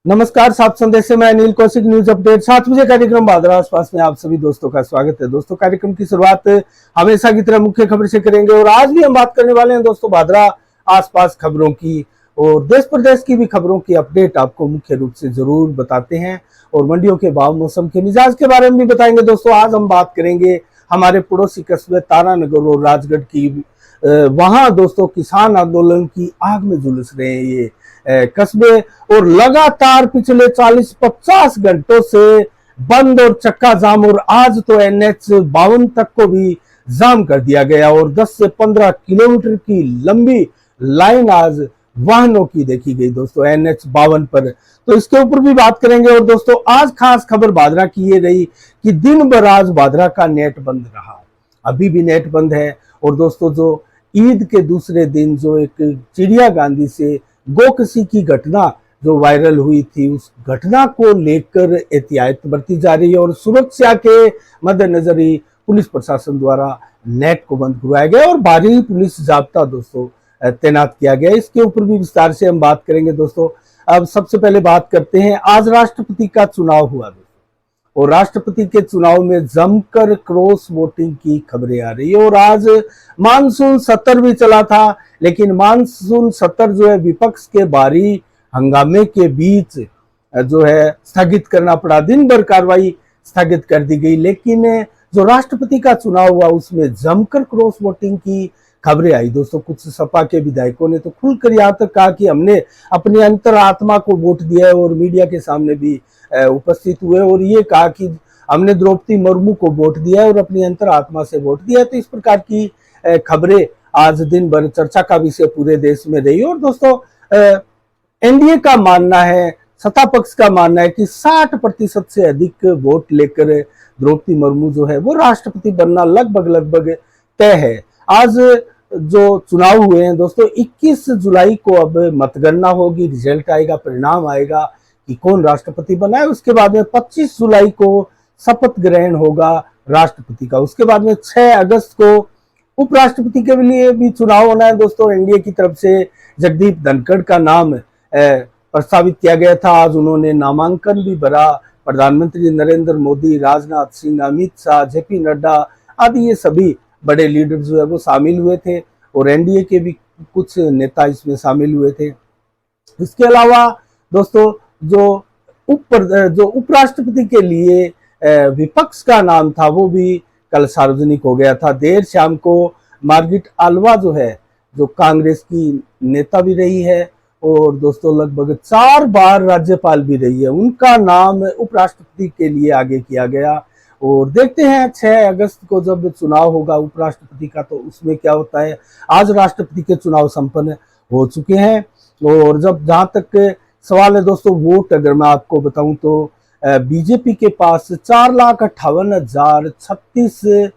नमस्कार, सात संदेश से मैं अनिल कौशिक। न्यूज अपडेट 7 बजे कार्यक्रम भादरा आसपास में आप सभी दोस्तों का स्वागत है। दोस्तों, कार्यक्रम की शुरुआत हमेशा की तरह मुख्य खबर से करेंगे और आज भी हम बात करने वाले हैं दोस्तों भादरा आसपास खबरों की और देश प्रदेश की भी खबरों की अपडेट आपको मुख्य रूप से जरूर बताते हैं और मंडियों के भाव, मौसम के मिजाज के बारे में भी बताएंगे। दोस्तों, आज हम बात करेंगे हमारे पड़ोसी कस्बे तारानगर और राजगढ़ की। वहां दोस्तों किसान आंदोलन की आग में झुलस रहे हैं ये कस्बे और लगातार पिछले 40-50 घंटों से बंद और चक्का जाम, और आज तो NH 52 तक को भी जाम कर दिया गया और 10 से 15 किलोमीटर की लंबी लाइन आज वाहनों की देखी गई दोस्तों NH 52 पर। तो इसके ऊपर भी बात करेंगे। और दोस्तों, आज खास खबर भादरा की ये रही कि दिन भर आज भादरा का नेट बंद रहा, अभी भी नेट बंद है। और दोस्तों, जो ईद के दूसरे दिन जो एक चिड़िया गांधी से गोकसी की घटना जो वायरल हुई थी, उस घटना को लेकर एहतियात बरती जा रही है और सुरक्षा के मद्देनजर ही पुलिस प्रशासन द्वारा नेट को बंद करवाया गया और भारी पुलिस जाब्ता दोस्तों तैनात किया गया। इसके ऊपर भी विस्तार से हम बात करेंगे दोस्तों। अब सबसे पहले बात करते हैं, आज राष्ट्रपति का चुनाव हुआ दोस्तों और राष्ट्रपति के चुनाव में जमकर क्रॉस वोटिंग की खबरें आ रही है। और आज मानसून सत्र भी चला था, लेकिन मानसून सत्र जो है विपक्ष के भारी हंगामे के बीच जो है स्थगित करना पड़ा, दिन भर कार्रवाई स्थगित कर दी गई। लेकिन जो राष्ट्रपति का चुनाव हुआ उसमें जमकर क्रॉस वोटिंग की खबरें आई दोस्तों। कुछ सपा के विधायकों ने तो खुलकर यहाँ तक कहा कि हमने अपनी अंतरात्मा को वोट दिया है और मीडिया के सामने भी उपस्थित हुए और ये कहा कि हमने द्रौपदी मुर्मू को वोट दिया है और अपनी अंतरात्मा से वोट दिया है। तो इस प्रकार की खबरें आज दिन भर चर्चा का विषय पूरे देश में रही। और दोस्तों, एनडीए का मानना है, सत्ता पक्ष का मानना है कि 60% से अधिक वोट लेकर द्रौपदी मुर्मू जो है वो राष्ट्रपति बनना लगभग तय है। आज जो चुनाव हुए हैं दोस्तों, 21 जुलाई को अब मतगणना होगी, रिजल्ट आएगा, परिणाम आएगा कि कौन राष्ट्रपति बना है। उसके बाद में 25 जुलाई को शपथ ग्रहण होगा राष्ट्रपति का। उसके बाद में 6 अगस्त को उपराष्ट्रपति के लिए भी चुनाव होना है दोस्तों। एनडीए की तरफ से जगदीप धनखड़ का नाम प्रस्तावित किया गया था, आज उन्होंने नामांकन भी भरा। प्रधानमंत्री नरेंद्र मोदी, राजनाथ सिंह, अमित शाह, जेपी नड्डा आदि ये सभी बड़े लीडर जो है वो शामिल हुए थे और एनडीए के भी कुछ नेता इसमें शामिल हुए थे। इसके अलावा दोस्तों, जो उपराष्ट्रपति के लिए विपक्ष का नाम था वो भी कल सार्वजनिक हो गया था। देर शाम को मार्गरेट आल्वा जो है, जो कांग्रेस की नेता भी रही है और दोस्तों लगभग 4 बार राज्यपाल भी रही है, उनका नाम उपराष्ट्रपति के लिए आगे किया गया। और देखते हैं 6 अगस्त को जब चुनाव होगा उपराष्ट्रपति का तो उसमें क्या होता है। आज राष्ट्रपति के चुनाव संपन्न हो चुके हैं और जब जहां तक सवाल है दोस्तों वोट, अगर मैं आपको बताऊं तो बीजेपी के पास 4,58,036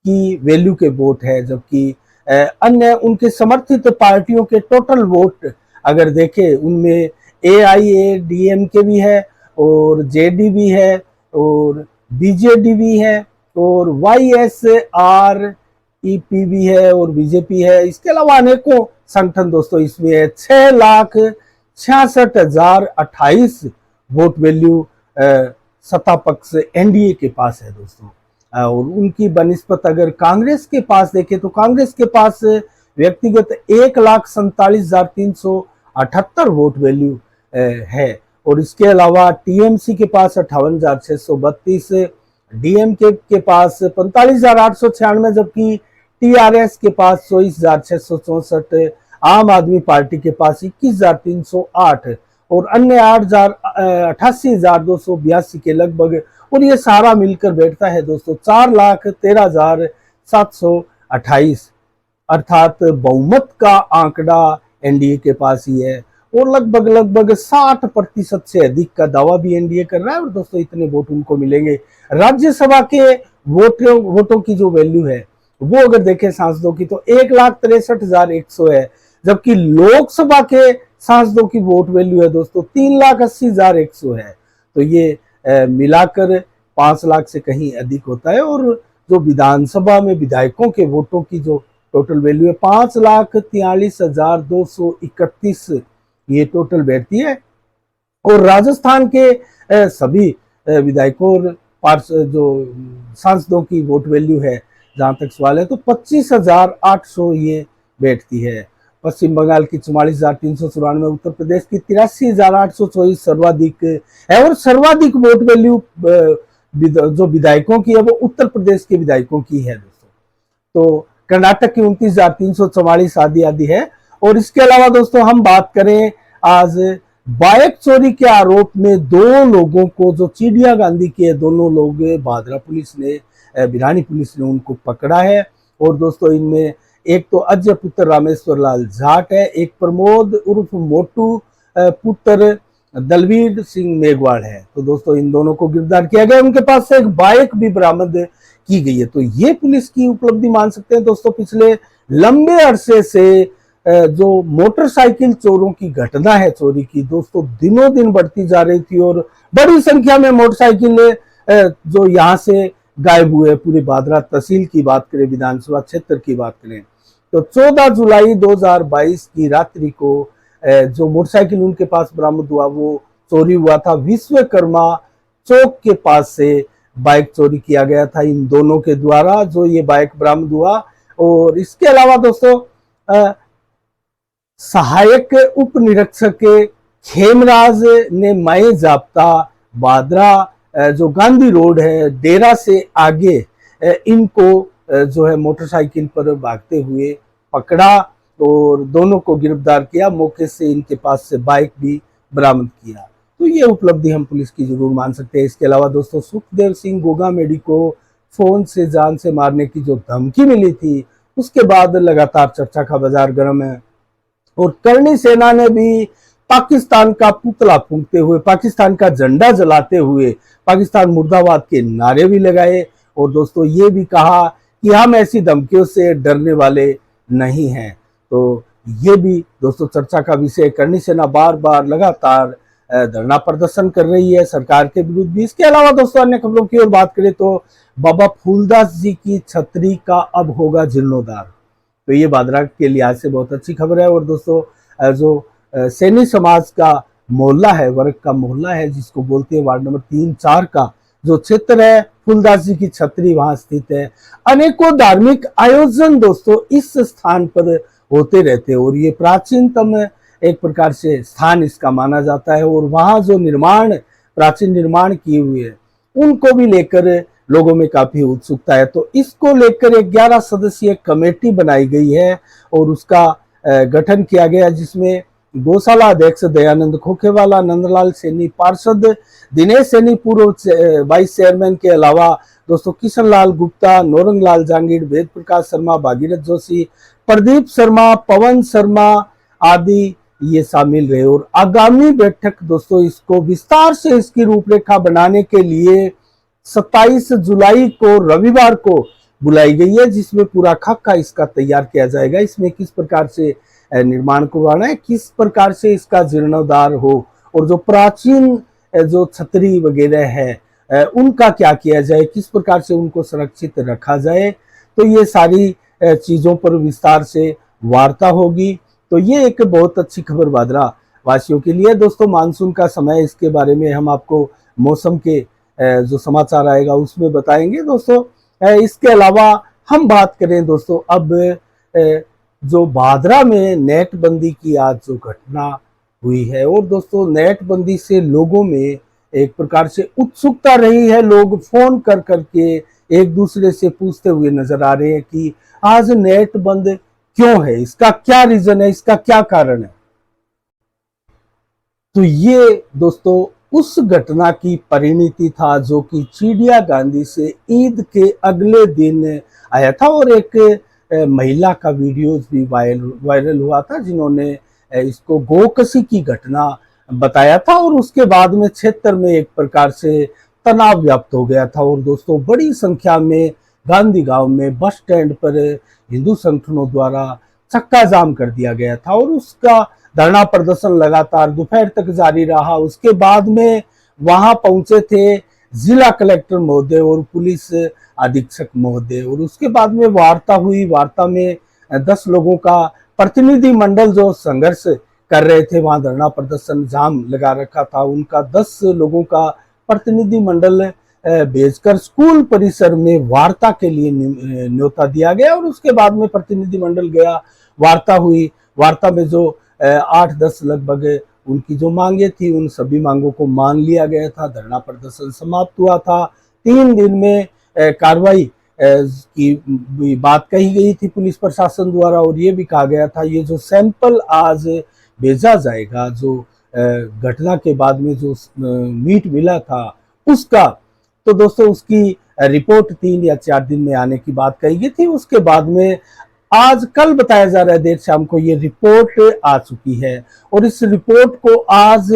की वैल्यू के वोट है, जबकि अन्य उनके समर्थित पार्टियों के टोटल वोट अगर देखें उनमें AIADMK भी है और JD भी है और BJD भी है और YSREP भी है और बीजेपी है। इसके अलावा अनेकों संगठन दोस्तों इसमें है। 6,66,028 वोट वैल्यू सत्ता पक्ष एनडीए के पास है दोस्तों। और उनकी बनिस्बत अगर कांग्रेस के पास देखें तो कांग्रेस के पास व्यक्तिगत 1,47,378 वोट वैल्यू है। और इसके अलावा टीएमसी के पास 58,632, डीएमके के पास 45,896, जबकि टीआरएस के पास 24,664, आम आदमी पार्टी के पास 21,308 और अन्य 88,282 के लगभग। और ये सारा मिलकर बैठता है दोस्तों 4,13,728, अर्थात बहुमत का आंकड़ा एनडीए के पास ही है और लगभग 60% से अधिक का दावा भी एनडीए कर रहा है। और दोस्तों इतने वोट उनको मिलेंगे। राज्यसभा के वोटों की जो वैल्यू है वो अगर देखें सांसदों की तो 1,63,100 है, जबकि लोकसभा के सांसदों की वोट वैल्यू है दोस्तों 3,80,100 है। तो ये मिलाकर 5 लाख से कहीं अधिक होता है। और जो विधानसभा में विधायकों के वोटों की जो टोटल वैल्यू है 5,43,231 ये टोटल बैठती है। और राजस्थान के सभी विधायकों और जो सांसदों की वोट वैल्यू है, जहां तक सवाल है, तो 25,800 ये बैठती है। पश्चिम बंगाल की 44,394, उत्तर प्रदेश की 83,824 सर्वाधिक है। और सर्वाधिक वोट वैल्यू जो विधायकों की है वो उत्तर प्रदेश के विधायकों की है दोस्तों। तो कर्नाटक की 29,344 आदि आदि है। और इसके अलावा दोस्तों हम बात करें आज बाइक चोरी के आरोप में दो लोगों को, जो चिड़िया गांधी के दोनों लोग, भादरा पुलिस ने, बिरानी पुलिस ने उनको पकड़ा है। और दोस्तों इनमें एक तो अजय पुत्र रामेश्वर लाल जाट है, एक प्रमोद उर्फ मोटू पुत्र दलवीर सिंह मेघवाल है। तो दोस्तों इन दोनों को गिरफ्तार किया गया, उनके पास से एक बाइक भी बरामद की गई है। तो ये पुलिस की उपलब्धि मान सकते हैं दोस्तों। पिछले लंबे अरसे से जो मोटरसाइकिल चोरों की घटना है चोरी की दोस्तों, दिनों दिन बढ़ती जा रही थी और बड़ी संख्या में मोटरसाइकिल जो यहाँ से गायब हुए। पूरी भादरा तहसील की बात करें, विधानसभा क्षेत्र की बात करें, तो 14 जुलाई 2022 की रात्रि को जो मोटरसाइकिल उनके पास बरामद हुआ वो चोरी हुआ था। विश्वकर्मा चौक के पास से बाइक चोरी किया गया था इन दोनों के द्वारा, जो ये बाइक बरामद हुआ। और इसके अलावा दोस्तों सहायक उप निरीक्षक खेमराज ने मई जाप्ता भादरा जो गांधी रोड है डेरा से आगे इनको जो है मोटरसाइकिल पर भागते हुए पकड़ा और दोनों को गिरफ्तार किया। मौके से इनके पास से बाइक भी बरामद किया। तो ये उपलब्धि हम पुलिस की जरूर मान सकते हैं। इसके अलावा दोस्तों सुखदेव सिंह गोगामेडी को फोन से जान से मारने की जो धमकी मिली थी, उसके बाद लगातार चर्चा का बाजार गर्म है। और करणी सेना ने भी पाकिस्तान का पुतला फूंकते हुए, पाकिस्तान का झंडा जलाते हुए पाकिस्तान मुर्दाबाद के नारे भी लगाए। और दोस्तों ये भी कहा कि हम ऐसी धमकियों से डरने वाले नहीं हैं। तो ये भी दोस्तों चर्चा का विषय। करणी सेना बार बार लगातार धरना प्रदर्शन कर रही है सरकार के विरुद्ध भी। इसके अलावा दोस्तों अन्य खबरों की ओर बात करें तो बाबा फूलदास जी की छतरी का अब होगा जीर्णोद्धार। तो ये भादरा के लिहाज से बहुत अच्छी खबर है। और दोस्तों जो सैनी समाज का मोहल्ला है, वर्ग का मोहल्ला है जिसको बोलते हैं, वार्ड नंबर 3-4 का जो क्षेत्र है, फूलदास जी की छतरी वहां स्थित है। अनेकों धार्मिक आयोजन दोस्तों इस स्थान पर होते रहते हैं और ये प्राचीनतम एक प्रकार से स्थान इसका माना जाता है। और वहां जो निर्माण, प्राचीन निर्माण किए हुए हैं, उनको भी लेकर लोगों में काफी उत्सुकता है। तो इसको लेकर एक 11 सदस्यीय कमेटी बनाई गई है और उसका गठन किया गया, जिसमें गौशाला अध्यक्ष दयानंद खोखेवाला, नंदलाल सैनी पार्षद, दिनेश सैनी पूर्व वाइस चेयरमैन के अलावा दोस्तों किशन लाल गुप्ता, नौरंग लाल जांगीर, वेद प्रकाश शर्मा, भागीरथ जोशी, प्रदीप शर्मा, पवन शर्मा आदि ये शामिल रहे। और आगामी बैठक दोस्तों इसको विस्तार से इसकी रूपरेखा बनाने के लिए 27 जुलाई को रविवार को बुलाई गई है, जिसमें पूरा खाका इसका तैयार किया जाएगा। इसमें किस प्रकार से निर्माण करवाना है, किस प्रकार से इसका जीर्णोद्धार हो और जो प्राचीन जो छतरी वगैरह है उनका क्या किया जाए, किस प्रकार से उनको सुरक्षित रखा जाए। तो ये सारी चीजों पर विस्तार से वार्ता होगी। तो ये एक बहुत अच्छी खबर भादरा वासियों के लिए। दोस्तों मानसून का समय, इसके बारे में हम आपको मौसम के जो समाचार आएगा उसमें बताएंगे दोस्तों। इसके अलावा हम बात करें दोस्तों अब जो भादरा में नेट बंदी की आज जो घटना हुई है, और दोस्तों नेट बंदी से लोगों में एक प्रकार से उत्सुकता रही है। लोग फोन कर करके एक दूसरे से पूछते हुए नजर आ रहे हैं कि आज नेट बंद क्यों है, इसका क्या रीजन है, इसका क्या कारण है। तो ये दोस्तों उस घटना की परिणति था जो कि चिड़िया गांधी से ईद के अगले दिन आया था। और एक महिला का वीडियोज भी वायरल हुआ था, जिन्होंने इसको गोकशी की घटना बताया था। और उसके बाद में क्षेत्र में एक प्रकार से तनाव व्याप्त हो गया था। और दोस्तों बड़ी संख्या में गांधी गांव में बस स्टैंड पर हिंदू संगठनों द्वारा चक्का जाम कर दिया गया था और उसका धरना प्रदर्शन लगातार दोपहर तक जारी रहा। उसके बाद में वहां पहुंचे थे जिला कलेक्टर महोदय और पुलिस अधीक्षक महोदय, और उसके बाद में वार्ता हुई। वार्ता में 10 लोगों का प्रतिनिधि मंडल जो संघर्ष कर रहे थे, वहां धरना प्रदर्शन जाम लगा रखा था उनका। 10 लोगों का प्रतिनिधि मंडल भेजकर स्कूल परिसर में वार्ता के लिए न्योता दिया गया और उसके बाद में प्रतिनिधि मंडल गया, वार्ता हुई। वार्ता में जो 8-10 लगभग उनकी जो मांगे थी उन सभी मांगों को मान लिया गया था। धरना प्रदर्शन समाप्त हुआ था। 3 दिन में कार्रवाई की बात कही गई थी पुलिस प्रशासन द्वारा और ये भी कहा गया था ये जो सैंपल आज भेजा जाएगा, जो घटना के बाद में जो मीट मिला था उसका, तो दोस्तों उसकी रिपोर्ट 3 या 4 दिन में आने की बात कही गई थी। उसके बाद में आज कल बताया जा रहा है देर शाम को ये रिपोर्ट आ चुकी है और इस रिपोर्ट को आज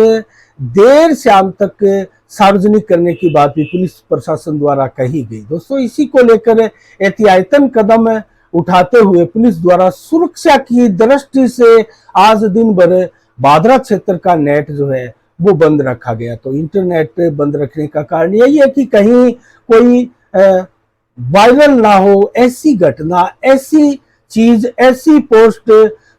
देर शाम तक सार्वजनिक करने की बात भी पुलिस प्रशासन द्वारा कही गई। दोस्तों इसी को लेकर एहतियातन कदम उठाते हुए पुलिस द्वारा सुरक्षा की दृष्टि से आज दिन भर भादरा क्षेत्र का नेट जो है वो बंद रखा गया। तो इंटरनेट बंद रखने का कारण यही है कि कहीं कोई वायरल ना हो ऐसी घटना, ऐसी चीज, ऐसी पोस्ट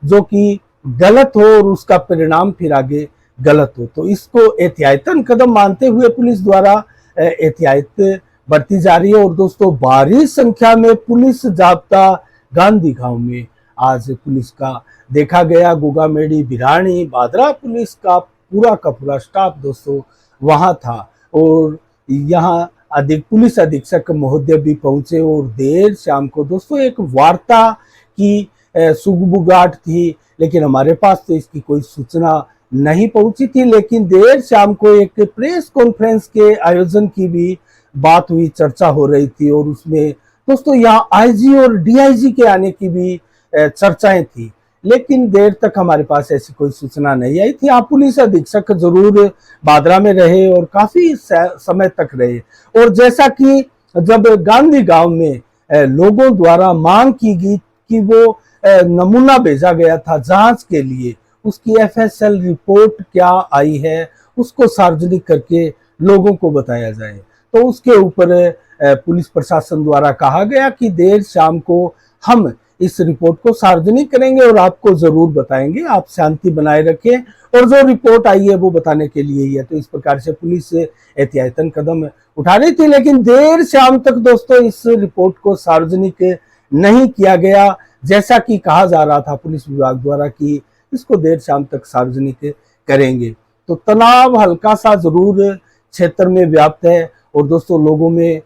जो कि गलत हो और उसका परिणाम फिर आगे गलत हो। तो इसको एहतियातन कदम मानते हुए पुलिस द्वारा एहतियात बरती जा रही है। और दोस्तों भारी संख्या में पुलिस जाब्ता गांधी गांव में आज पुलिस का देखा गया। गोगामेड़ी, बिरानी, भादरा पुलिस का पूरा स्टाफ दोस्तों वहां था और यहाँ पुलिस अधीक्षक महोदय भी पहुंचे और देर शाम को दोस्तों एक वार्ता की सुगबुगाहट थी, लेकिन हमारे पास तो इसकी कोई सूचना नहीं पहुंची थी। लेकिन देर शाम को एक प्रेस कॉन्फ्रेंस के आयोजन की भी बात हुई, चर्चा हो रही थी और उसमें दोस्तों यहाँ आईजी और डीआईजी के आने की भी चर्चाएं थी, लेकिन देर तक हमारे पास ऐसी कोई सूचना नहीं आई थी। आप पुलिस अधीक्षक जरूर भादरा में रहे और काफी समय तक रहे और जैसा कि जब गांधी गांव में लोगों द्वारा मांग की गई कि वो नमूना भेजा गया था जांच के लिए, उसकी एफएसएल रिपोर्ट क्या आई है उसको सार्वजनिक करके लोगों को बताया जाए, तो उसके ऊपर पुलिस प्रशासन द्वारा कहा गया कि देर शाम को हम इस रिपोर्ट को सार्वजनिक करेंगे और आपको जरूर बताएंगे, आप शांति बनाए रखें और जो रिपोर्ट आई है वो बताने के लिए ही है। तो इस प्रकार से पुलिस एहतियातन कदम उठा रही थी, लेकिन देर शाम तक दोस्तों इस रिपोर्ट को सार्वजनिक नहीं किया गया, जैसा कि कहा जा रहा था पुलिस विभाग द्वारा कि इसको देर शाम तक सार्वजनिक करेंगे। तो तनाव हल्का सा जरूर क्षेत्र में व्याप्त है और दोस्तों लोगों में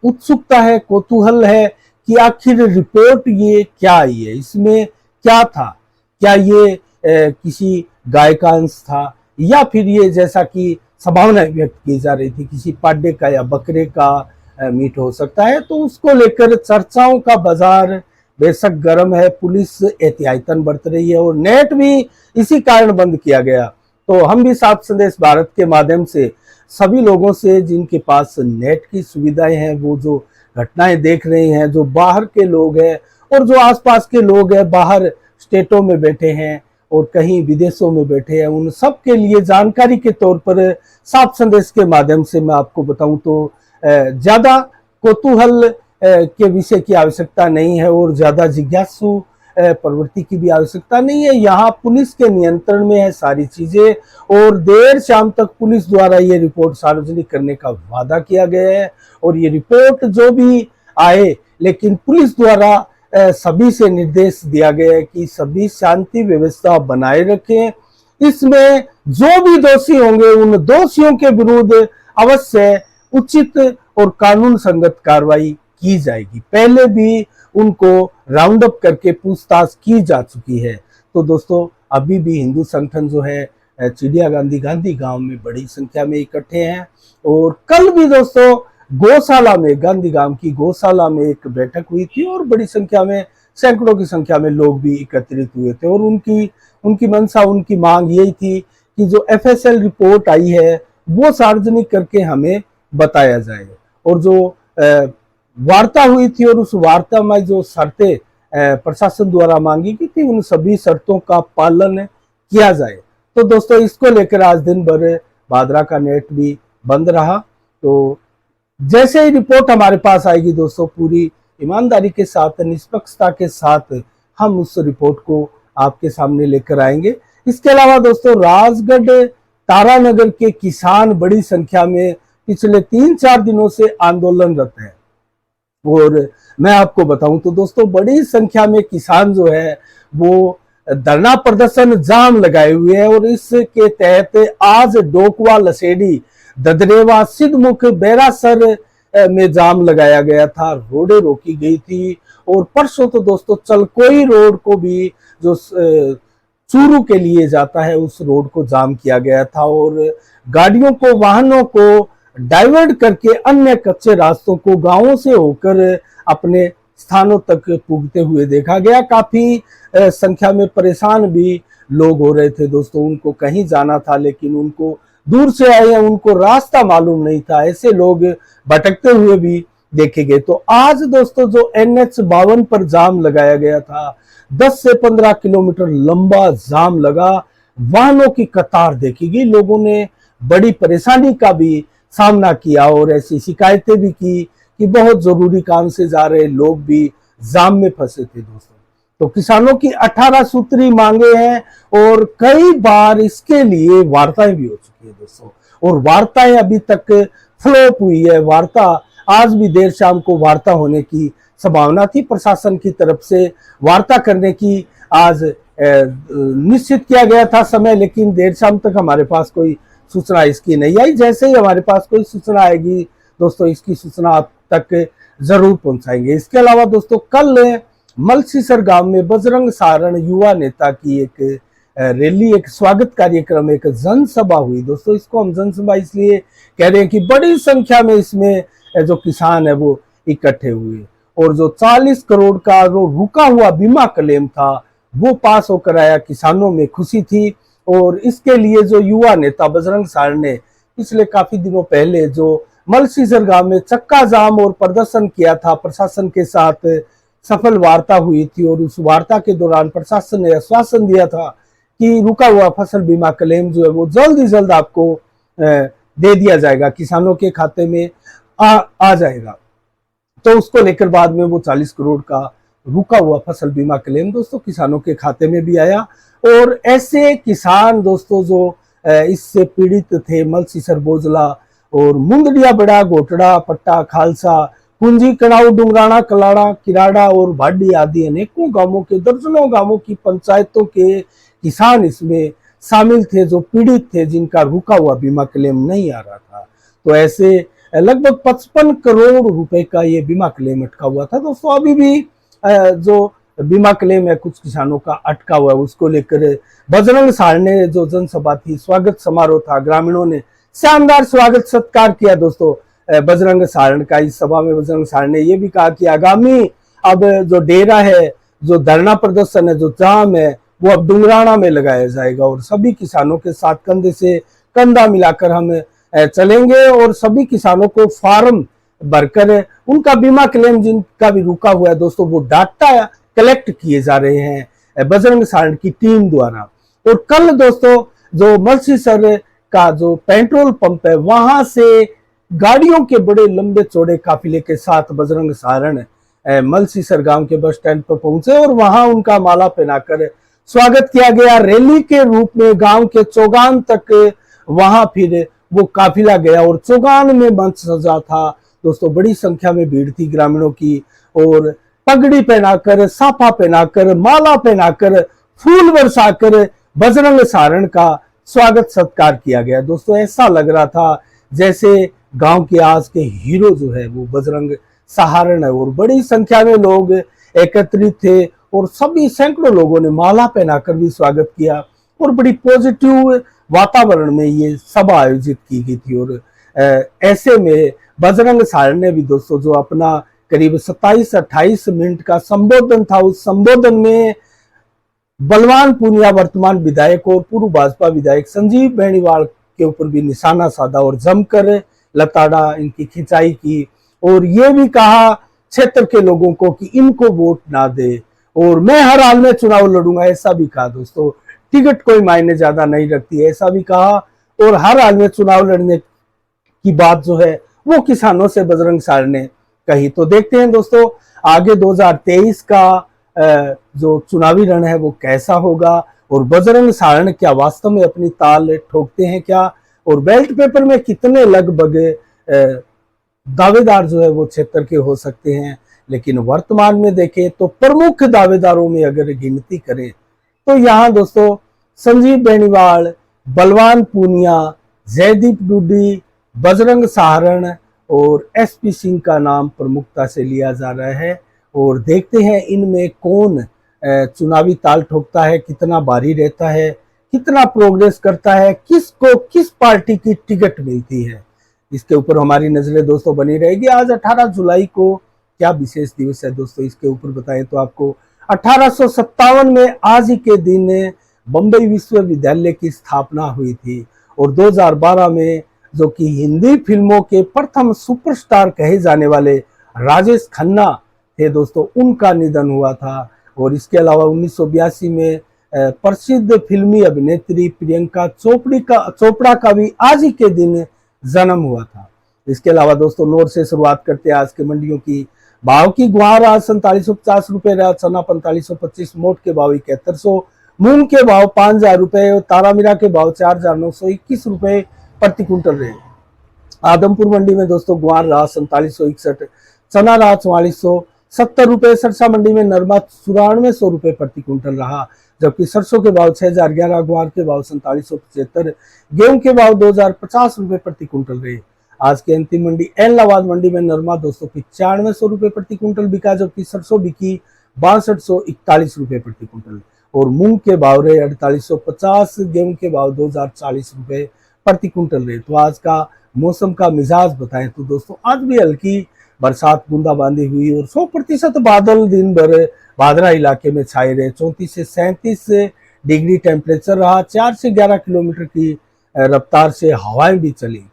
उत्सुकता है, कौतूहल है कि आखिर रिपोर्ट ये क्या आई है, इसमें क्या था, क्या ये किसी गाय का अंश था या फिर ये जैसा कि संभावना व्यक्त की जा रही थी किसी पाड्डे का या बकरे का मीट हो सकता है। तो उसको लेकर चर्चाओं का बाजार बेशक गर्म है, पुलिस एहतियातन बरत रही है और नेट भी इसी कारण बंद किया गया। तो हम भी सात संदेश भारत के माध्यम से सभी लोगों से जिनके पास नेट की सुविधाएं हैं, वो जो घटनाएं देख रहे हैं, जो बाहर के लोग हैं और जो आसपास के लोग हैं, बाहर स्टेटों में बैठे हैं और कहीं विदेशों में बैठे हैं, उन सब के लिए जानकारी के तौर पर सात संदेश के माध्यम से मैं आपको बताऊं तो ज्यादा कौतूहल के विषय की आवश्यकता नहीं है और ज्यादा जिज्ञासु प्रवृत्ति की भी आवश्यकता नहीं है। यहाँ पुलिस के नियंत्रण में है सारी चीजें और देर शाम तक पुलिस द्वारा ये रिपोर्ट सार्वजनिक करने का वादा किया गया है और ये रिपोर्ट जो भी आए, लेकिन पुलिस द्वारा सभी से निर्देश दिया गया है कि सभी शांति व्यवस्था बनाए रखें। इसमें जो भी दोषी होंगे उन दोषियों के विरुद्ध अवश्य उचित और कानून संगत कार्रवाई की जाएगी। पहले भी उनको राउंड अप करके पूछताछ की जा चुकी है। तो दोस्तों अभी भी हिंदू संगठन जो है चिड़िया गांधी गांव में बड़ी संख्या में इकट्ठे हैं और कल भी दोस्तों गौशाला में, गांधी गांव की गौशाला में एक बैठक हुई थी और बड़ी संख्या में, सैकड़ों की संख्या में लोग भी एकत्रित हुए थे और उनकी मंशा, उनकी मांग यही थी कि जो एफएसएल रिपोर्ट आई है वो सार्वजनिक करके हमें बताया जाए और जो वार्ता हुई थी और उस वार्ता में जो शर्तें प्रशासन द्वारा मांगी गई थी उन सभी शर्तों का पालन किया जाए। तो दोस्तों इसको लेकर आज दिन भर भादरा का नेट भी बंद रहा। तो जैसे ही रिपोर्ट हमारे पास आएगी दोस्तों, पूरी ईमानदारी के साथ, निष्पक्षता के साथ हम उस रिपोर्ट को आपके सामने लेकर आएंगे। इसके अलावा दोस्तों राजगढ़ तारानगर के किसान बड़ी संख्या में पिछले 3-4 दिनों से आंदोलनरत हैं। और मैं आपको बताऊं तो दोस्तों बड़ी संख्या में किसान जो है वो धरना प्रदर्शन जाम लगाए हुए हैं और इसके तहत आज डोकवा, लसेडी, ददरेवा, सिद्धमुख, बेरासर में जाम लगाया गया था, रोडें रोकी गई थी। और परसों तो दोस्तों चलकोई रोड को भी जो चूरू के लिए जाता है उस रोड को जाम किया गया था और गाड़ियों को, वाहनों को डाइवर्ट करके अन्य कच्चे रास्तों को गांवों से होकर अपने स्थानों तक पुगते हुए देखा गया। काफी संख्या में परेशान भी लोग हो रहे थे दोस्तों, उनको कहीं जाना था लेकिन उनको दूर से आए हैं, उनको रास्ता मालूम नहीं था, ऐसे लोग भटकते हुए भी देखे गए। तो आज दोस्तों जो NH-52 पर जाम लगाया गया था, 10 से 15 किलोमीटर लंबा जाम लगा, वाहनों की कतार देखी गई, लोगों ने बड़ी परेशानी का भी सामना किया और ऐसी शिकायतें भी की कि बहुत जरूरी काम से जा रहे लोग भी जाम में फंसे थे दोस्तों। तो किसानों की 18 सूत्री मांगे हैं और कई बार इसके लिए वार्ताएं भी हो चुकी है दोस्तों, और वार्ताएं अभी तक फ्लॉप हुई है। वार्ता आज भी देर शाम को वार्ता होने की संभावना थी, प्रशासन की तरफ से वार्ता करने की आज निश्चित किया गया था समय, लेकिन देर शाम तक हमारे पास कोई सूचना इसकी नहीं आई। जैसे ही हमारे पास कोई सूचना आएगी दोस्तों इसकी सूचना आप तक जरूर पहुंचाएंगे। इसके अलावा दोस्तों कल मलसीसर गांव में बजरंग सारण युवा नेता की एक रैली, एक स्वागत कार्यक्रम, एक जनसभा हुई दोस्तों। इसको हम जनसभा इसलिए कह रहे हैं कि बड़ी संख्या में इसमें जो किसान है वो इकट्ठे हुए और जो 40 करोड़ का जो रुका हुआ बीमा क्लेम था वो पास होकर आया, किसानों में खुशी थी। और इसके लिए जो युवा नेता बजरंग सारण ने पिछले काफी दिनों पहले जो मलसीसर गांव में चक्का जाम और प्रदर्शन किया था, प्रशासन के साथ सफल वार्ता हुई थी और उस वार्ता के दौरान प्रशासन ने आश्वासन दिया था कि रुका हुआ फसल बीमा क्लेम जो है वो जल्द ही जल्द आपको दे दिया जाएगा, किसानों के खाते में आ जाएगा। तो उसको लेकर बाद में वो 40 करोड़ का रुका हुआ फसल बीमा क्लेम दोस्तों किसानों के खाते में भी आया। और ऐसे किसान दोस्तों जो इससे पीड़ित थे, मलसीसर, बोजला और मुंदड़िया, बड़ा घोटड़ा, पट्टा, खालसा, कुंजी, कनाऊ, डुंगराना, कलाड़ा, किराड़ा और भाडी आदि अनेकों गांवों के, दर्जनों गांवों की पंचायतों के किसान इसमें शामिल थे जो पीड़ित थे, जिनका रुका हुआ बीमा क्लेम नहीं आ रहा था। तो ऐसे लगभग 55 करोड़ रुपए का ये बीमा क्लेम अटका हुआ था दोस्तों। अभी भी जो बीमा क्लेम है कुछ किसानों का अटका हुआ है, उसको लेकर बजरंग सारण ने जो जनसभा थी, स्वागत समारोह था, ग्रामीणों ने शानदार स्वागत सत्कार किया दोस्तों बजरंग सारण का। इस सभा में बजरंग सारण ने यह भी कहा कि आगामी अब जो डेरा है, जो धरना प्रदर्शन है, जो जाम है, वो अब डुंगराना में लगाया जाएगा और सभी किसानों के साथ कंधे से कंधा मिलाकर हम चलेंगे और सभी किसानों को फार्म भरकर उनका बीमा क्लेम जिनका भी रुका हुआ है दोस्तों वो डाटा कलेक्ट किए जा रहे हैं बजरंग सारण की टीम द्वारा। और कल दोस्तों जो मलसीसर का जो पेट्रोल पंप है वहां से गाड़ियों के बड़े लंबे चौड़े काफिले के साथ बजरंग सारण मलसीसर गांव के बस स्टैंड पर पहुंचे और वहां उनका माला पहनाकर स्वागत किया गया। रैली के रूप में गांव के चौगान तक वहां फिर वो काफिला गया और चौगान में मंच सजा था दोस्तों। बड़ी संख्या में भीड़ थी ग्रामीणों की और पगड़ी पहनाकर, साफा पहनाकर, माला पहनाकर, फूल बरसाकर बजरंग सारण का स्वागत सत्कार किया गया दोस्तों। ऐसा लग रहा था जैसे गांव के आज के हीरो जो है वो बजरंग सहारण है और बड़ी संख्या में लोग एकत्रित थे और सभी सैकड़ों लोगों ने माला पहनाकर भी स्वागत किया और बड़ी पॉजिटिव वातावरण में ये सभा आयोजित की गई थी। और ऐसे में बजरंग सारण ने भी दोस्तों जो अपना करीब 27-28 मिनट का संबोधन था, उस संबोधन में बलवान पूनिया वर्तमान विधायक और पूर्व भाजपा विधायक संजीव बेनीवाल के ऊपर भी निशाना साधा और जमकर लताड़ा इनकी खिंचाई की और ये भी कहा क्षेत्र के लोगों को कि इनको वोट ना दे और मैं हर हाल में चुनाव लड़ूंगा, ऐसा भी कहा दोस्तों। टिकट कोई मायने ज्यादा नहीं रखती, ऐसा भी कहा और हर हाल में चुनाव लड़ने की बात जो है वो किसानों से बजरंग सारण ने कही। तो देखते हैं दोस्तों आगे 2023 का जो चुनावी रण है वो कैसा होगा और बजरंग सहारण क्या वास्तव में अपनी ताल ठोकते हैं क्या, और बेल्ट पेपर में कितने लगभग दावेदार जो है वो क्षेत्र के हो सकते हैं। लेकिन वर्तमान में देखें तो प्रमुख दावेदारों में अगर गिनती करें तो यहाँ दोस्तों संजीव बेनीवाल, बलवान पूनिया, जयदीप डुड्डी, बजरंग सहारण और एसपी सिंह का नाम प्रमुखता से लिया जा रहा है। और देखते हैं इनमें कौन चुनावी ताल ठोकता है, कितना भारी रहता है, कितना प्रोग्रेस करता है, किसको किस पार्टी की टिकट मिलती है, इसके ऊपर हमारी नजरें दोस्तों बनी रहेगी। आज 18 जुलाई को क्या विशेष दिवस है दोस्तों, इसके ऊपर बताएं तो आपको 1857 में आज ही के दिन बम्बई विश्वविद्यालय की स्थापना हुई थी। और 2012 में जो कि हिंदी फिल्मों के प्रथम सुपरस्टार कहे जाने वाले राजेश खन्ना थे दोस्तों, उनका निधन हुआ था। और इसके अलावा 1982 में प्रसिद्ध फिल्मी अभिनेत्री प्रियंका चोपड़ा का भी आज ही के दिन जन्म हुआ था। इसके अलावा दोस्तों नोट से शुरुआत करते हैं आज के मंडियों की। भाव की गुहार आज 4750 रुपए रहा, चना 4525, मोट के भाव 7100, मूंग के भाव 5000 रुपए और तारामीरा के भाव 4921 रुपए प्रति क्विंटल रहे। आदमपुर मंडी में दोस्तों गुआर रहा 4761, चना रहा 4470 रुपए, सरसा मंडी में नरमा 9400 रुपए प्रति क्विंटल रहा, जबकि सरसों के भाव 6011, गुआर के भाव 4775, गेहूं के भाव 2050 रुपए प्रति क्विंटल रहे। आज की अंतिम मंडी एलाहाबाद मंडी में नरमा दोस्तों 9500 रुपए प्रति क्विंटल बिका, जबकि सरसों बिकी 6241 रुपए प्रति क्विंटल और मूंग के भाव रहे 4850, गेहूं के भाव 2040 रुपए प्रति क्विंटल रहे। तो आज का मौसम का मिजाज बताएं तो दोस्तों आज भी हल्की बरसात बूंदाबांदी हुई और 100% बादल दिन भर भादरा इलाके में छाए रहे। 34 से 37 डिग्री टेम्परेचर रहा, 4 से 11 किलोमीटर की रफ्तार से हवाएं भी चली।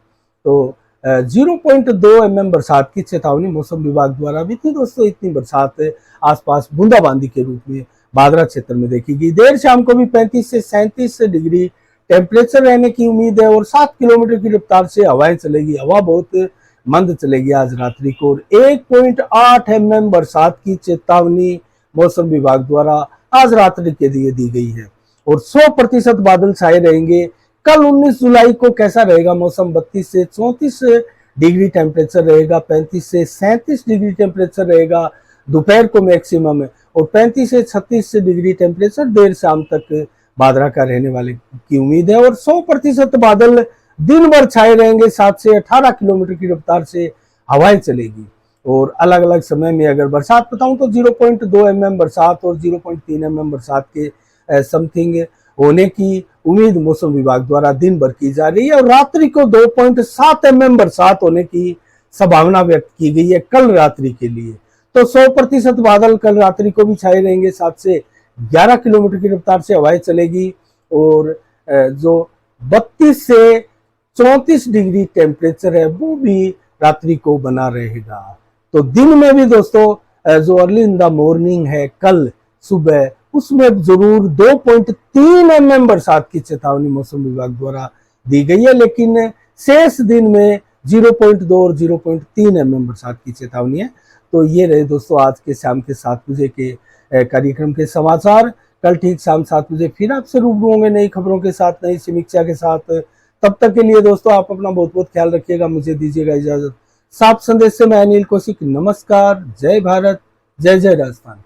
तो 0.2 mm बरसात की चेतावनी मौसम विभाग द्वारा भी थी दोस्तों। इतनी बरसात आसपास बूंदाबांदी के रूप में भादरा क्षेत्र में देखी गई। देर शाम को भी 35 से 37 डिग्री टेम्परेचर रहने की उम्मीद है और 7 किलोमीटर की रफ्तार से हवाएं चलेगी। हवा बहुत मंद चलेगी आज रात्रि को। 1.8 mm बरसात की चेतावनी मौसम विभाग द्वारा आज रात्रि के लिए दी गई है और 100% बादल छाए रहेंगे। कल 19 जुलाई को कैसा रहेगा मौसम, 32 से 34 डिग्री टेम्परेचर रहेगा, 35 से 37 डिग्री टेम्परेचर रहेगा दोपहर को मैक्सिमम है और 35 से 36 डिग्री टेम्परेचर देर शाम तक भादरा का रहने वाले की उम्मीद है और 100% बादल दिन भर छाए रहेंगे। 7 से 18 किलोमीटर की रफ्तार से हवाएं चलेगी और अलग अलग समय में अगर बरसात बताऊं तो 0.2 mm बरसात और 0.3 mm बरसात के समथिंग होने की उम्मीद मौसम विभाग द्वारा दिन भर की जा रही है और रात्रि को 2.7 mm बरसात होने की संभावना व्यक्त की गई है कल रात्रि के लिए। तो 100% बादल कल रात्रि को भी छाए रहेंगे। 7 से 11 किलोमीटर की रफ्तार से हवाएं चलेगी और जो 32 से 34 डिग्री टेम्परेचर है वो भी रात्रि को बना रहेगा। तो दिन में भी दोस्तों जो अर्ली इन द मॉर्निंग है कल सुबह, उसमें जरूर 2.3 mm बरसात की चेतावनी मौसम विभाग द्वारा दी गई है, लेकिन शेष दिन में 0.2 और 0.3 mm बरसात की चेतावनी है। तो ये रहे दोस्तों आज के शाम के 7 बजे के कार्यक्रम के समाचार। कल ठीक शाम 7 बजे फिर आपसे रूबरू होंगे नई खबरों के साथ, नई समीक्षा के साथ। तब तक के लिए दोस्तों आप अपना बहुत बहुत ख्याल रखिएगा। मुझे दीजिएगा इजाजत। साफ संदेश से मैं अनिल कौशिक, नमस्कार, जय भारत, जय जय राजस्थान।